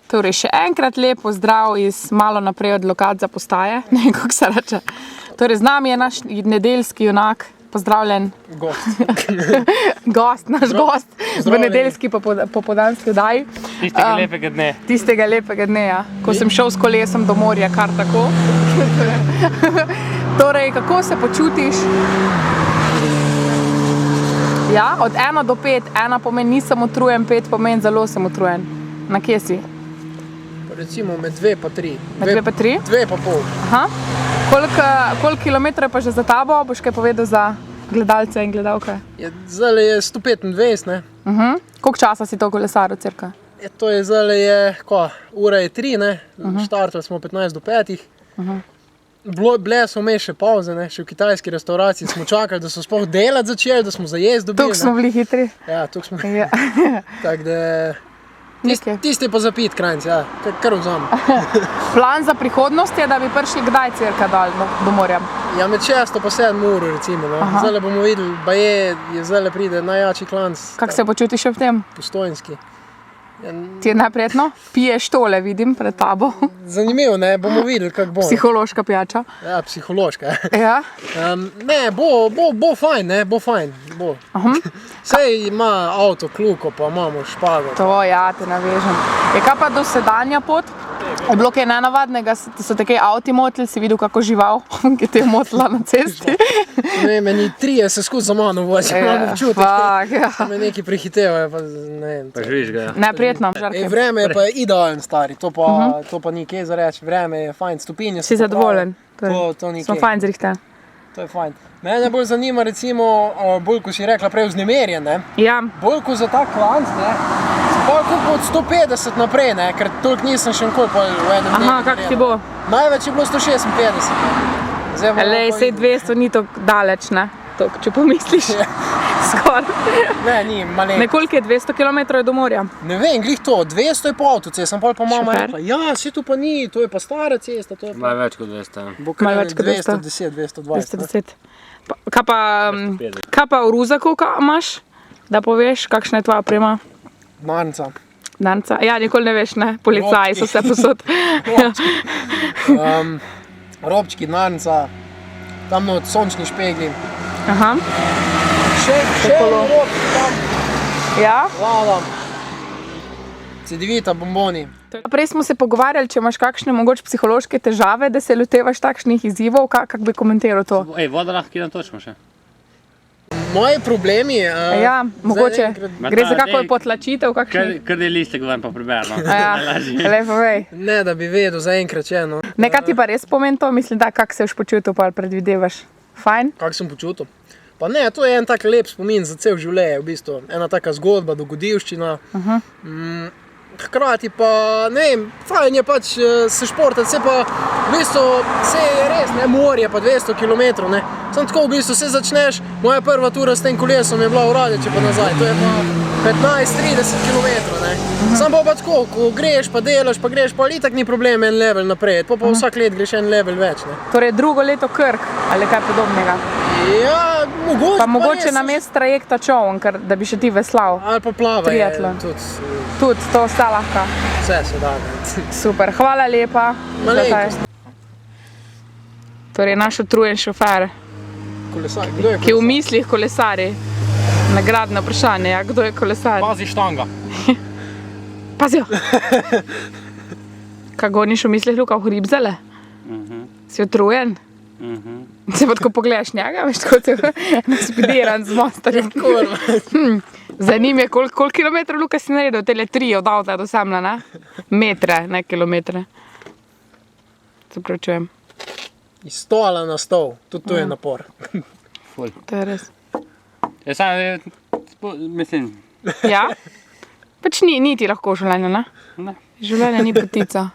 Torej, še enkrat lep pozdrav iz malo naprej od Lokadza postaje, ne vem, kako se reče. Torej, z nami je naš nedeljski junak, pozdravljen. Naš gost v nedeljski popoldanski oddaji. Tistega lepega dne. Tistega lepega dne, ja. Ko sem šel s kolesom do morja, kar tako. Torej, kako se počutiš? Ja, od 1 do 5, 1 pomeni nisem utrujen, 5 pomeni zelo sem utrujen. Na kje si? Recimo med 2 pa 3. Med 2 pa 3? 2 pa pol. Aha. Koliko kilometrov je pa že za tabo? Boš kaj povedal za gledalce in gledalke? Zdaj je 125, ne? Koliko časa si to kolesaril cirka? To je zdaj ura je 3, ne? Štartali smo 15 do 5. Bile so vmes še pauze, ne? Še v kitajski restauraciji smo čakali, da so sploh delati začeli, da smo za jesti dobili. Tukaj smo bili hitri. Ja, tukaj smo. Tako da... Tisti pa za pit krajnc, ja, kar vzam. Plan za prihodnost je, da bi prišli kdaj cirka dal do morja? Ja, med 6 pa 7 uro recimo, no. Zdaj bomo videli, je zdaj pride najjači klanc. Kako se počutiš v tem? Postojnski. Ti je neprijetno? Piješ tole, vidim, pred tabo. Zanimivo, ne, bomo videli, kako bo. Psihološka pijača. Ja, psihološka. Ja? Ne, bo fajn, ne, bo fajn, bo. Sej ima avto kljuko, pa imamo špago. To, ja, te navežem. Kaj pa dosedanja pot? Je bilo kaj nenavadnega, so te kaj avti motili, si videl kako žival, ki te je motila na cesti? Ne, meni 3 se skozi za mano vozi, imamo občutek, me neki prehitevajo, pa ne vem. Pa živiš ga, ja. Neprijetno. Vreme je pa idealen, stari, to pa ni kaj za reči, vreme je fajn, stopinje so si zadovoljen? To ni kaj. Smo fajn zrihte. To je fajn. Mene bolj zanima, recimo, bolj ko si rekla prej vznemerjen, ne? Ja. Bolj ko za tak klanc, ne? Bolj kot od 150 naprej, ne? Ker toliko nisem še nikoli v enem dnevu. Aha, kak ti bo? Največ je bilo 156, ne? Lej, sej 200 ni tako daleč, ne? Tok, če pomisliš. Skoraj. Ne, ni, malenko. Nekoliko je 200 km do morja? Ne vem, glih to, 200 je po avtocesti, sem pa mama rekla, ja, si tu pa ni, to je pa stara cesta, to je pa... Malo več kot 200. Bo kar 210, 220. 210. Kaj pa v Ruzaku imaš, da poveš, kakšna je tvoja oprema? Narnica. Narnica? Ja, nikoli ne veš, ne? Policaji so vse posod. Robčki, narnica, tam not sončni špegli. Aha. Še robčki tam. Ja? Ladam. CD-vita, bomboni. Prej smo se pogovarjali, če imaš kakšne mogoče psihološke težave, da se lotevaš takšnih izzivov, kako bi komentiral to? Voda lahko kje natočimo še? Moji problemi... Ja, mogoče gre za kako potlačitev, kakšni? Kar je listek vam pa priberno. Ja, lepo vej. Ne, da bi vedel zaenkrat še, no. Nekaj ti pa res pomeni to, mislim, da kako se boš počutil, pa predvidevaš? Fajn? Kako sem počutil? Pa ne, to je en tak lep spomin za cel življenje, v bistvu. Ena taka zgodba, dogodivščina. Hkrati pa, ne vem, fajn je pač se športati, se pa v bistvu, se je res, ne, morje pa 200 km, ne. Sam tako v bistvu se začneš, moja prva tura s tem kolesom je bila v Radeče pa nazaj, to je pa 15-30 km, ne. Sam pa tako, ko greš pa delaš, pa greš, pa itak ni problem en level naprej, pa vsak let greš en level več, ne. Torej drugo leto Krk ali kaj podobnega? Ja, mogoče. Pa mogoče na mest trajekta čovn, da bi še ti veslal. Ali pa plava je tudi, to vse lahko. Vse se da. Super, hvala lepa. Torej naš utrujen šofer. Kolesar, kdo je kolesar? Ki v mislih kolesari. Nagradno vprašanje, ja, kdo je kolesar? Pazi štanga. Pazijo. Kaj goniš v mislih, Luka, v hribzele? Si utrujen? Se pa tako pogledaš njega, veš, tako se naspidiran z mostarjem. Zanim je, koliko kilometrov, Luka, si naredil? Tele 3 od avta do semla, ne? Metre, ne kilometre. Se pravičujem. Iz stola na stol, tudi to je napor. To je res. Ja, sam, mislim... Ja? Pač ni ti lahko življenje, ne? Ne. Življenje ni potica.